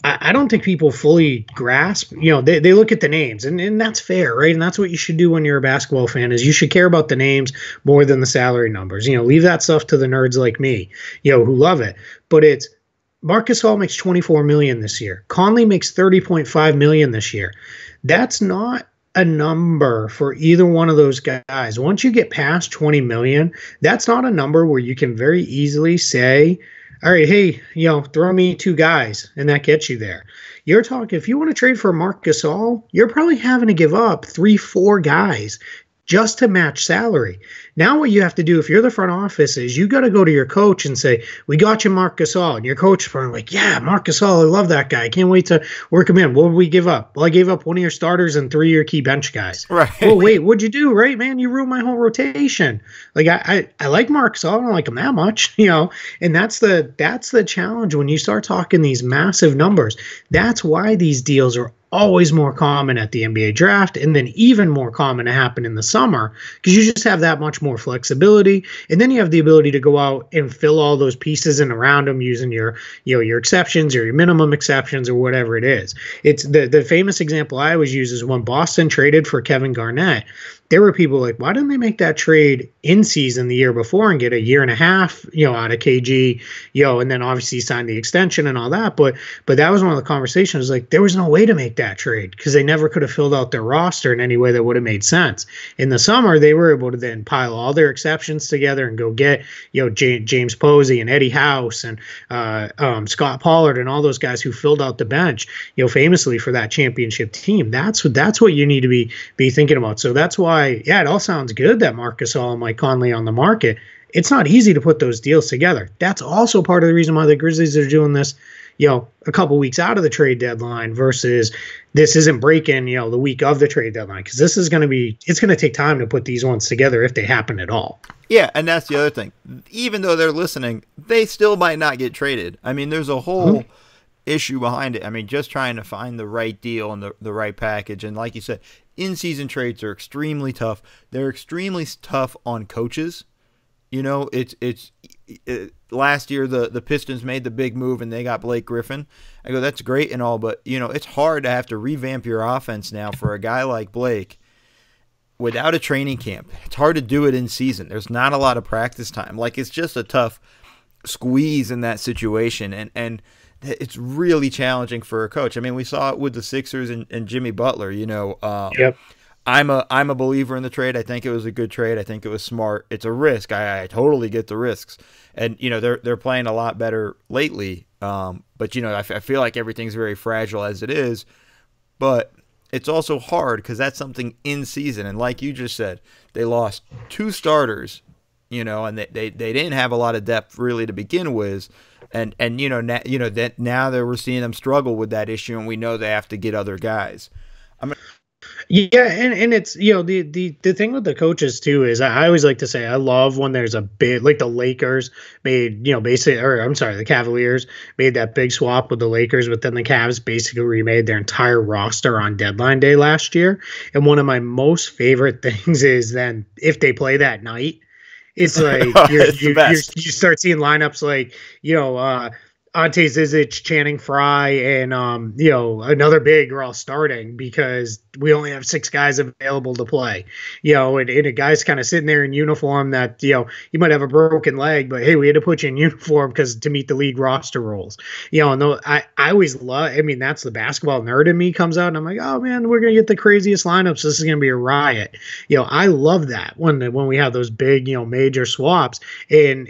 S2: I don't think people fully grasp, they look at the names and that's fair, right? And that's what you should do when you're a basketball fan is you should care about the names more than the salary numbers. Leave that stuff to the nerds like me, who love it. But it's Marc Gasol makes $24 million this year. Conley makes $30.5 million this year. That's not a number for either one of those guys. Once you get past 20 million, that's not a number where you can very easily say, all right, hey, throw me two guys, and that gets you there. You're talking, if you want to trade for Marc Gasol, you're probably having to give up 3-4 guys just to match salary. Now what you have to do if you're the front office is you got to go to your coach and say, we got you Marc Gasol. And your coach is probably like, yeah, Marc Gasol, I love that guy. I can't wait to work him in. What did we give up? Well, I gave up one of your starters and 3 of your key bench guys.
S1: Right.
S2: Oh, wait, what'd you do? Right, man, you ruined my whole rotation. Like I like Marc Gasol. I don't like him that much, and that's the challenge when you start talking these massive numbers. That's why these deals are always more common at the NBA draft, and then even more common to happen in the summer because you just have that much more flexibility, and then you have the ability to go out and fill all those pieces in around them using your exceptions or your minimum exceptions or whatever it is. It's the famous example I always use is when Boston traded for Kevin Garnett. There were people like, why didn't they make that trade in season the year before and get a year and a half, out of KG, and then obviously sign the extension and all that. But that was one of the conversations. Like, there was no way to make that trade because they never could have filled out their roster in any way that would have made sense. In the summer, they were able to then pile all their exceptions together and go get, James Posey and Eddie House and Scott Pollard and all those guys who filled out the bench, famously for that championship team. That's what you need to be thinking about. So that's why, yeah, it all sounds good that Marc Gasol and Mike Conley on the market. It's not easy to put those deals together. That's also part of the reason why the Grizzlies are doing this, a couple weeks out of the trade deadline versus this isn't breaking, the week of the trade deadline, because it's going to take time to put these ones together if they happen at all.
S1: Yeah, and that's the other thing. Even though they're listening, they still might not get traded. I mean, there's a whole issue behind it. I mean, just trying to find the right deal and the right package. And like you said, in-season trades are extremely tough. They're extremely tough on coaches. It's last year the Pistons made the big move and they got Blake Griffin. I go, that's great and all, but it's hard to have to revamp your offense now for a guy like Blake without a training camp. It's hard to do it in season. There's not a lot of practice time. Like, it's just a tough squeeze in that situation, and it's really challenging for a coach. I mean, we saw it with the Sixers and Jimmy Butler.
S2: Yep.
S1: I'm a believer in the trade. I think it was a good trade. I think it was smart. It's a risk. I totally get the risks, and they're playing a lot better lately. But I feel like everything's very fragile as it is. But it's also hard because that's something in season, and like you just said, they lost 2 starters. And they didn't have a lot of depth really to begin with. And now that we're seeing them struggle with that issue, and we know they have to get other guys.
S2: Yeah, and it's the thing with the coaches too is I always like to say I love when there's a big, like the Lakers made the Cavaliers made that big swap with the Lakers, but then the Cavs basically remade their entire roster on deadline day last year. And one of my most favorite things is then if they play that night. It's like you start seeing lineups like Ante Zizic, Channing Frye, and another big are all starting because we only have 6 guys available to play. And a guy's kind of sitting there in uniform that you might have a broken leg, but hey, we had to put you in uniform because to meet the league roster rules. And I always love. I mean, that's the basketball nerd in me comes out, and I'm like, oh man, we're gonna get the craziest lineups. This is gonna be a riot. I love that when we have those big major swaps, and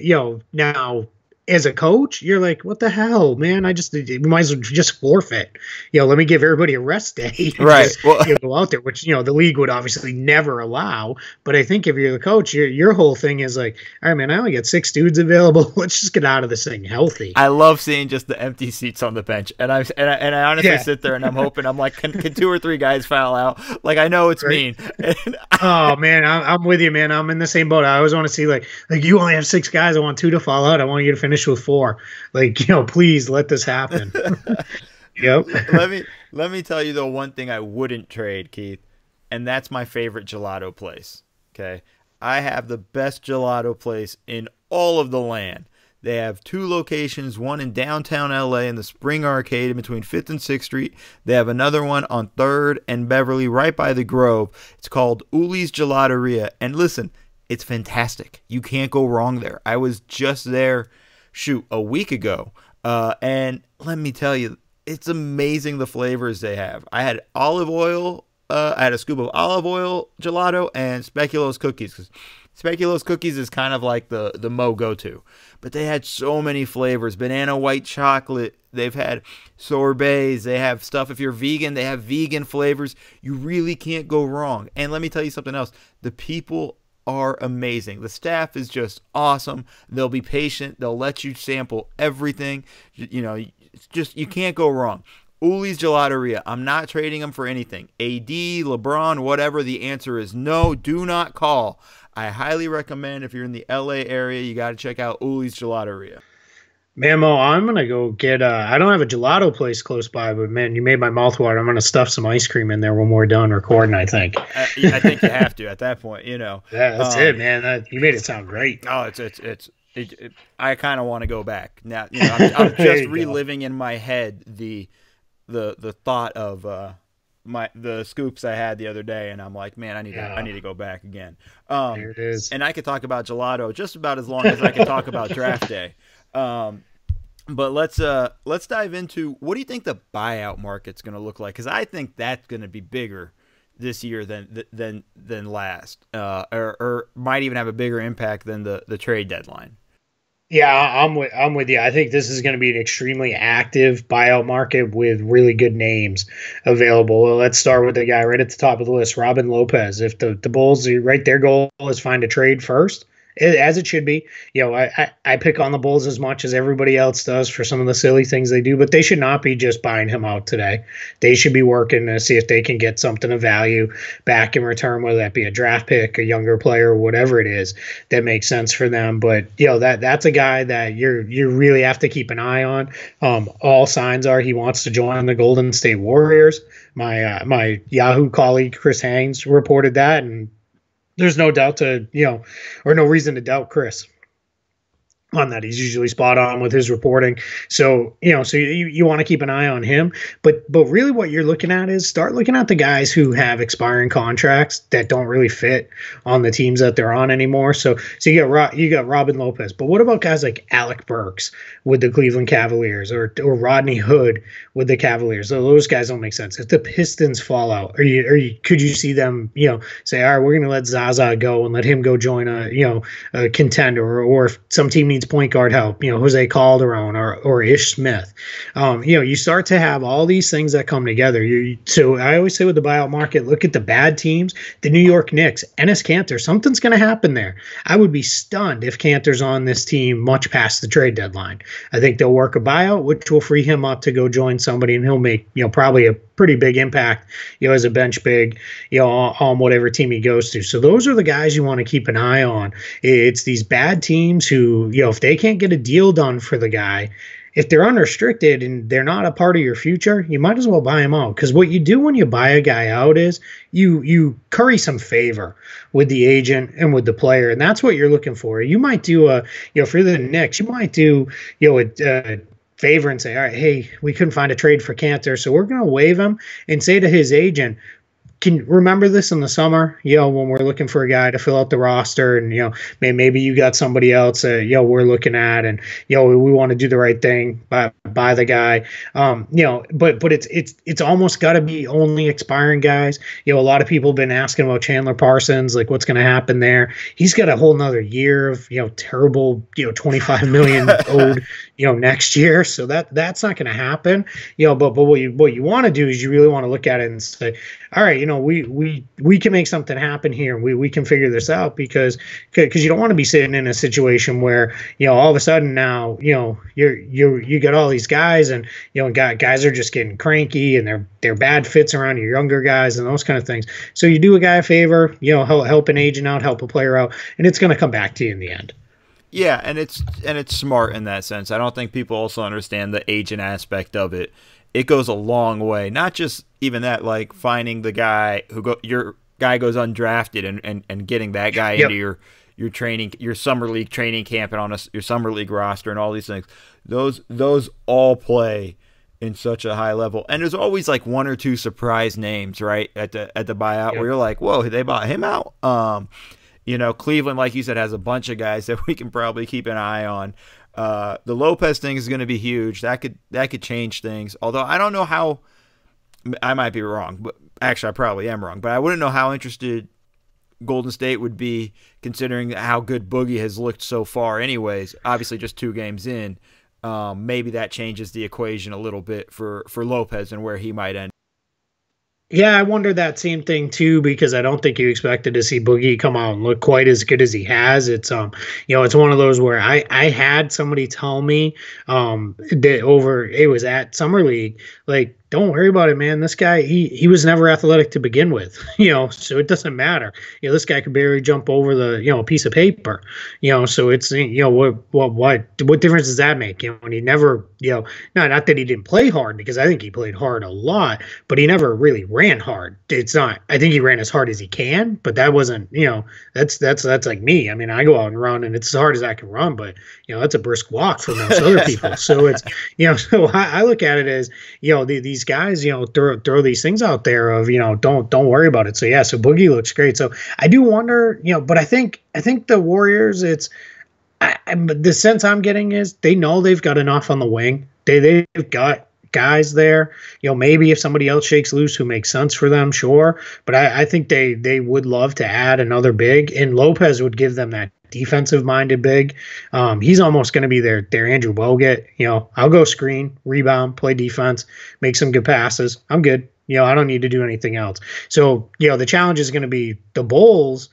S2: now. As a coach, you're like, what the hell, man? We might as well just forfeit. Let me give everybody a rest day.
S1: Right.
S2: Just, go out there, which, the league would obviously never allow. But I think if you're the coach, your whole thing is like, all right, man, I only got 6 dudes available. Let's just get out of this thing healthy.
S1: I love seeing just the empty seats on the bench. And I honestly sit there and I'm hoping, I'm like, can 2 or 3 guys foul out? Like, I know it's mean.
S2: Oh, man, I'm with you, man. I'm in the same boat. I always want to see, like you only have 6 guys. I want 2 to fall out. I want you to finish with 4. Like, please let this happen. Yep.
S1: Let me tell you the one thing I wouldn't trade, Keith, and that's my favorite gelato place. Okay, I have the best gelato place in all of the land. They have 2 locations, one in downtown LA in the Spring Arcade in between 5th and 6th Street. They have another one on 3rd and Beverly right by the Grove. It's called Uli's Gelateria. And listen, it's fantastic. You can't go wrong there. I was just there a week ago, and let me tell you, it's amazing the flavors they have. I had olive oil, I had a scoop of olive oil gelato and speculoos cookies, because speculoos cookies is kind of like the Mo go-to, but they had so many flavors: banana white chocolate, They've had sorbets. They have stuff. If you're vegan, they have vegan flavors. You really can't go wrong. And let me tell you something else. The people are amazing. The staff is just awesome. They'll be patient. They'll let you sample everything. You know, it's just, you can't go wrong. Uli's Gelateria. I'm not trading them for anything. AD, LeBron, whatever. The answer is no. Do not call. I highly recommend, if you're in the LA area, you got to check out Uli's Gelateria.
S2: Mamo, I'm gonna go get. I don't have a gelato place close by, but man, you made my mouth water. I'm gonna stuff some ice cream in there when we're done recording. I think.
S1: I think you have to at that point. You know.
S2: Yeah, that's it, man. You made it sound great.
S1: Oh, I kind of want to go back now. You know, I'm just reliving in my head the thought of the scoops I had the other day, and I'm like, man, I need to go back again.
S2: There it is.
S1: And I could talk about gelato just about as long as I can talk about draft day. But let's dive into, what do you think the buyout market's going to look like? Because I think that's going to be bigger this year than last, or might even have a bigger impact than the trade deadline.
S2: Yeah, I'm with you. I think this is going to be an extremely active buyout market with really good names available. Well, let's start with the guy right at the top of the list, Robin Lopez. If the Bulls, right, their goal is find a trade first, as it should be. You know, I pick on the Bulls as much as everybody else does for some of the silly things they do, but they should not be just buying him out today. They should be working to see if they can get something of value back in return, whether that be a draft pick, a younger player, whatever it is that makes sense for them. But you know, that's a guy that you really have to keep an eye on. All signs are he wants to join the Golden State Warriors. My Yahoo colleague Chris Haynes reported that, and there's no doubt or no reason to doubt Chris on that. He's usually spot on with his reporting. So, you want to keep an eye on him, but really what you're looking at is start looking at the guys who have expiring contracts that don't really fit on the teams that they're on anymore. So you got Robin Lopez, but what about guys like Alec Burks with the Cleveland Cavaliers or Rodney Hood with the Cavaliers? So those guys don't make sense. If the Pistons fall out, could you see them, say, all right, we're going to let Zaza go and let him go join a contender, or if some team needs point guard help, Jose Calderon or Ish Smith. You start to have all these things that come together. So I always say with the buyout market, look at the bad teams, the New York Knicks, Enes Kanter. Something's going to happen there. I would be stunned if Kanter's on this team much past the trade deadline. I think they'll work a buyout, which will free him up to go join somebody, and he'll make, probably a pretty big impact, as a bench big, on whatever team he goes to. So those are the guys you want to keep an eye on. It's these bad teams who, if they can't get a deal done for the guy, if they're unrestricted and they're not a part of your future, you might as well buy them out. Because what you do when you buy a guy out is you curry some favor with the agent and with the player, and that's what you're looking for. You might do for the Knicks, you might do a favor and say, all right, hey, we couldn't find a trade for Kanter, so we're going to waive him and say to his agent, can remember this in the summer, when we're looking for a guy to fill out the roster, and maybe you got somebody else we're looking at, and we want to do the right thing by the guy, but it's almost got to be only expiring guys. A lot of people have been asking about Chandler Parsons, like what's going to happen there. He's got a whole nother year of terrible $25 million owed next year, so that's not going to happen. But what you want to do is you really want to look at it and say, all right, we can make something happen here. We can figure this out, because you don't want to be sitting in a situation where all of a sudden now you got all these guys, and guys are just getting cranky, and they're bad fits around your younger guys and those kind of things. So you do a guy a favor, help an agent out, help a player out, and it's going to come back to you in the end.
S1: Yeah, and it's smart in that sense. I don't think people also understand the agent aspect of it. It goes a long way. Not just even that, like finding the guy your guy goes undrafted and getting that guy into your summer league training camp and on your summer league roster and all these things. Those all play in such a high level. And there's always like one or two surprise names, right, at the buyout where you're like, whoa, they bought him out. Cleveland, like you said, has a bunch of guys that we can probably keep an eye on. The Lopez thing is going to be huge. That could change things. Although I don't know how. I might be wrong, but actually I probably am wrong. But I wouldn't know how interested Golden State would be, considering how good Boogie has looked so far. Anyways, obviously just 2 games in. maybe that changes the equation a little bit for Lopez and where he might end.
S2: Yeah, I wonder that same thing too, because I don't think you expected to see Boogie come out and look quite as good as he has. It's it's one of those where I had somebody tell me that over it was at Summer League, like, don't worry about it, man. This guy, he was never athletic to begin with, so it doesn't matter. This guy could barely jump over a piece of paper, so it's, what difference does that make? When he never, not that he didn't play hard, because I think he played hard a lot, but he never really ran hard. It's not, I think he ran as hard as he can, but that wasn't, that's like me. I mean, I go out and run and it's as hard as I can run, but that's a brisk walk for most other people. So it's, so I look at it as, these guys, throw these things out there of, don't worry about it. So yeah, so Boogie looks great. So I do wonder, but I think the Warriors, it's, the sense I'm getting is they know they've got enough on the wing. They've got guys there. Maybe if somebody else shakes loose who makes sense for them, sure. But I think they would love to add another big, and Lopez would give them that defensive-minded big. He's almost going to be their Andrew Bogut. I'll go screen, rebound, play defense, make some good passes. I'm good. I don't need to do anything else. So, the challenge is going to be the Bulls.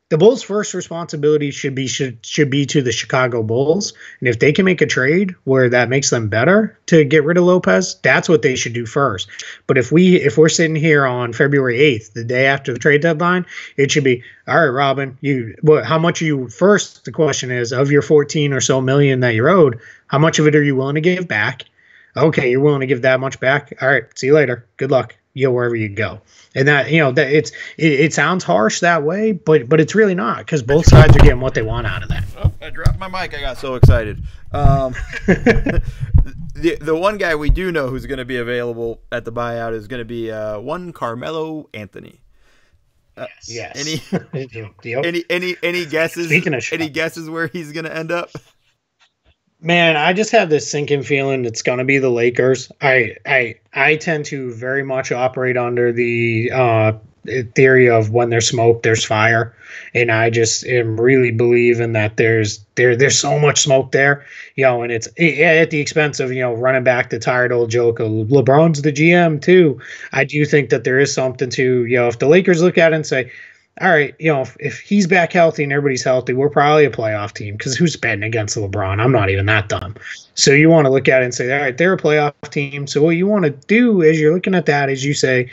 S2: The Bulls' first responsibility should be to the Chicago Bulls, and if they can make a trade where that makes them better to get rid of Lopez, that's what they should do first. But if we're sitting here on February 8th, the day after the trade deadline, it should be, all right, Robin, how much are you? First, the question is, of your 14 or so million that you're owed, how much of it are you willing to give back? Okay, you're willing to give that much back. All right, see you later. Good luck. Wherever you go. And that, that it sounds harsh that way, but it's really not, because both sides are getting what they want out of that.
S1: Oh, I dropped my mic. I got so excited. The one guy we do know who's going to be available at the buyout is going to be one Carmelo Anthony.
S2: Yes.
S1: Any guesses?
S2: Speaking of
S1: any guesses where he's going to end up?
S2: Man, I just have this sinking feeling it's going to be the Lakers. I tend to very much operate under the theory of when there's smoke, there's fire, and I just am really believing that there's so much smoke there, and it's at the expense of running back the tired old joke of LeBron's the GM too. I do think that there is something to if the Lakers look at it and say, all right, if he's back healthy and everybody's healthy, we're probably a playoff team, because who's betting against LeBron? I'm not even that dumb. So you want to look at it and say, all right, they're a playoff team. So what you want to do as you're looking at that is you say,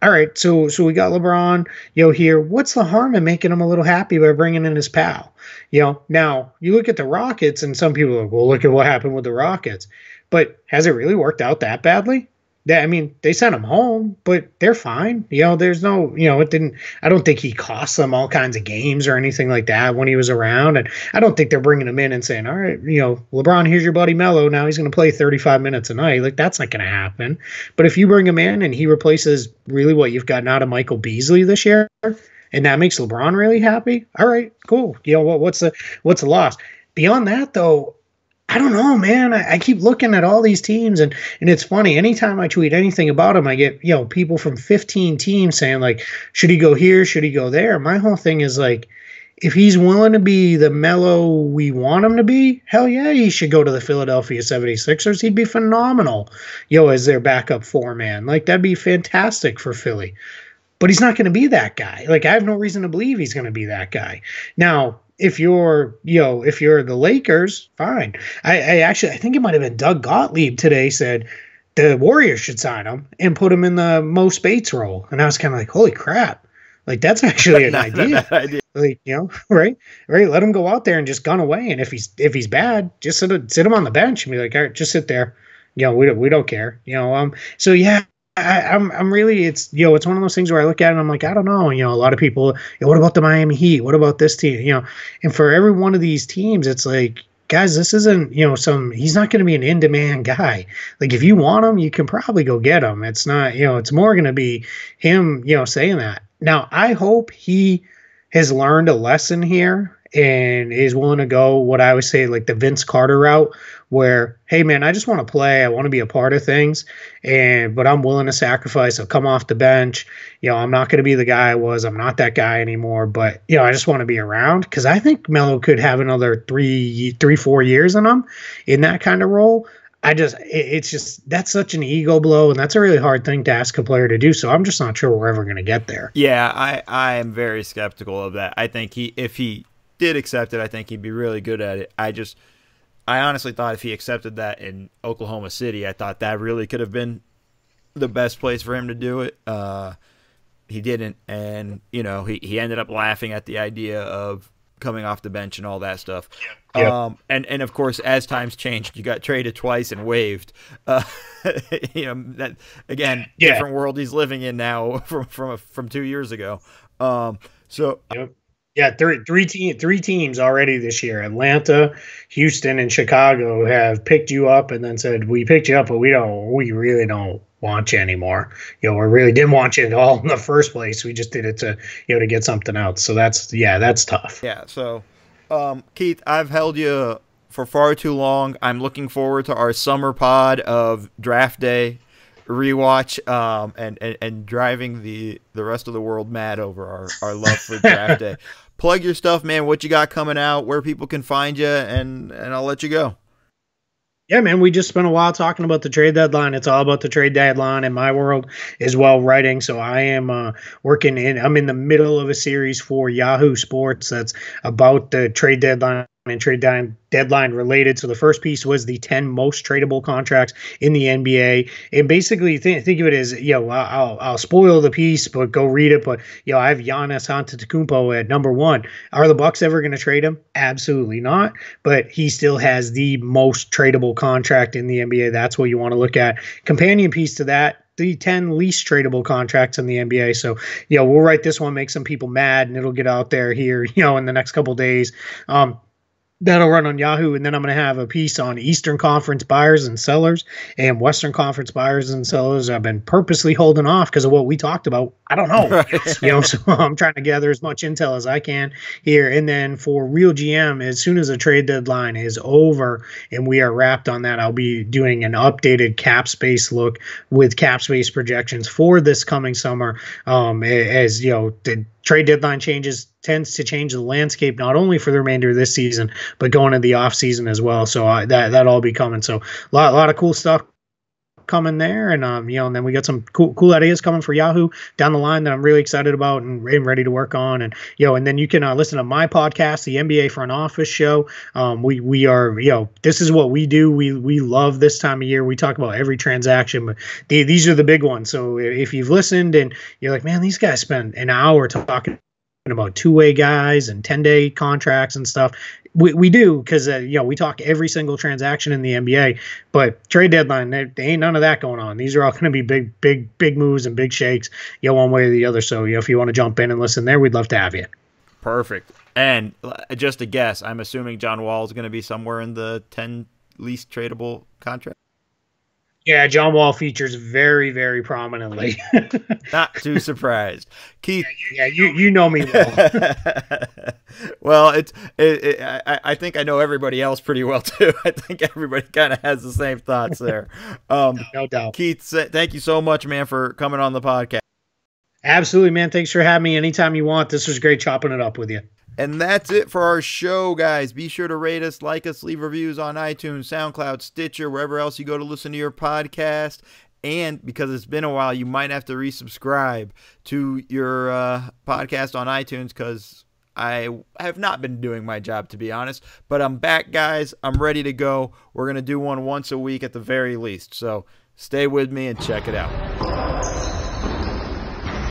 S2: all right, so we got LeBron, here. What's the harm in making him a little happy by bringing in his pal? Now you look at the Rockets, and some people are like, well, look at what happened with the Rockets. But has it really worked out that badly? They sent him home, but they're fine. There's no, it didn't, I don't think he cost them all kinds of games or anything like that when he was around. And I don't think they're bringing him in and saying, all right, LeBron, here's your buddy Melo. Now he's going to play 35 minutes a night. Like, that's not going to happen. But if you bring him in and he replaces really what you've gotten out of Michael Beasley this year, and that makes LeBron really happy, all right, cool. What's the loss? Beyond that, though, I don't know, man. I keep looking at all these teams, and it's funny. Anytime I tweet anything about them, I get, people from 15 teams saying, like, should he go here? Should he go there? My whole thing is, like, if he's willing to be the Melo we want him to be, hell yeah, he should go to the Philadelphia 76ers. He'd be phenomenal, as their backup four-man. Like, that'd be fantastic for Philly. But he's not going to be that guy. Like, I have no reason to believe he's going to be that guy. Now, if you're the Lakers, fine. I think it might have been Doug Gottlieb today said the Warriors should sign him and put him in the Mo Spates role. And I was kind of like, holy crap. Like, that's actually an idea. Like, right. Let him go out there and just gun away. And if he's bad, just sit him on the bench and be like, all right, just sit there. We don't care. So yeah. I'm really, it's one of those things where I look at it and I'm like, I don't know, a lot of people, what about the Miami Heat? What about this team? And for every one of these teams, it's like, guys, this isn't, he's not going to be an in-demand guy. Like, if you want him, you can probably go get him. It's not, it's more going to be him, saying that. Now, I hope he has learned a lesson here and is willing to go what I would say like the Vince Carter route, where, hey man, I just want to play, I want to be a part of things, but I'm willing to sacrifice. I'll come off the bench. I'm not going to be the guy I was. I'm not that guy anymore. But I just want to be around, because I think Melo could have another 4 years in him in that kind of role. It's just, that's such an ego blow, and that's a really hard thing to ask a player to do. So I'm just not sure we're ever going to get there.
S1: Yeah, I am very skeptical of that. I think if he did accept it, I think he'd be really good at it. I honestly thought if he accepted that in Oklahoma City, I thought that really could have been the best place for him to do it. He didn't, and he ended up laughing at the idea of coming off the bench and all that stuff.
S2: Yep.
S1: And of course, as times changed, you got traded twice and waived. That again, different world he's living in now from 2 years ago.
S2: Yep. Yeah, three teams already this year. Atlanta, Houston, and Chicago have picked you up and then said, we picked you up, but we really don't want you anymore. We really didn't want you at all in the first place. We just did it to to get something else. So that's tough.
S1: Yeah. So, Keith, I've held you for far too long. I'm looking forward to our summer pod of draft day rewatch, and driving the rest of the world mad over our love for draft day. Plug your stuff, man. What you got coming out, where people can find you, and I'll let you go.
S2: Yeah, man, we just spent a while talking about the trade deadline. It's all about the trade deadline in my world as well, writing. So I am I'm in the middle of a series for Yahoo Sports that's about the trade deadline and trade deadline related. So the first piece was the 10 most tradable contracts in the NBA. And basically think of it as, I'll spoil the piece, but go read it. But, I have Giannis Antetokounmpo at number 1. Are the Bucks ever going to trade him? Absolutely not. But he still has the most tradable contract in the NBA. That's what you want to look at. Companion piece to that, the 10 least tradable contracts in the NBA. So, we'll write this one, make some people mad, and it'll get out there here, in the next couple of days. That'll run on Yahoo, and then I'm going to have a piece on Eastern Conference buyers and sellers and Western Conference buyers and sellers. I've been purposely holding off because of what we talked about. I don't know, right. So I'm trying to gather as much intel as I can here. And then for Real GM, as soon as the trade deadline is over and we are wrapped on that, I'll be doing an updated cap space look with cap space projections for this coming summer. As the trade deadline tends to change the landscape, not only for the remainder of this season, but going into the off season as well. So that'll all be coming. So a lot of cool stuff coming there. And, and then we got some cool ideas coming for Yahoo down the line that I'm really excited about and ready to work on. And, and then you can listen to my podcast, the NBA Front Office Show. We are, this is what we do. We love this time of year. We talk about every transaction, but these are the big ones. So if you've listened and you're like, man, these guys spend an hour talking about two-way guys and 10-day contracts and stuff. We do, because we talk every single transaction in the NBA, but trade deadline, there ain't none of that going on. These are all going to be big moves and big shakes, one way or the other. So if you want to jump in and listen there, we'd love to have you.
S1: Perfect. And just a guess, I'm assuming John Wall is going to be somewhere in the 10 least tradable contract.
S2: Yeah, John Wall features very, very prominently.
S1: Not too surprised. Keith.
S2: Yeah, you know me well.
S1: Well, I think I know everybody else pretty well, too. I think everybody kind of has the same thoughts there.
S2: No doubt.
S1: Keith, thank you so much, man, for coming on the podcast.
S2: Absolutely, man. Thanks for having me anytime you want. This was great chopping it up with you.
S1: And that's it for our show, guys. Be sure to rate us, like us, leave reviews on iTunes, SoundCloud, Stitcher, wherever else you go to listen to your podcast. And because it's been a while, you might have to resubscribe to your podcast on iTunes, because I have not been doing my job, to be honest. But I'm back, guys. I'm ready to go. We're going to do one once a week at the very least. So stay with me and check it out.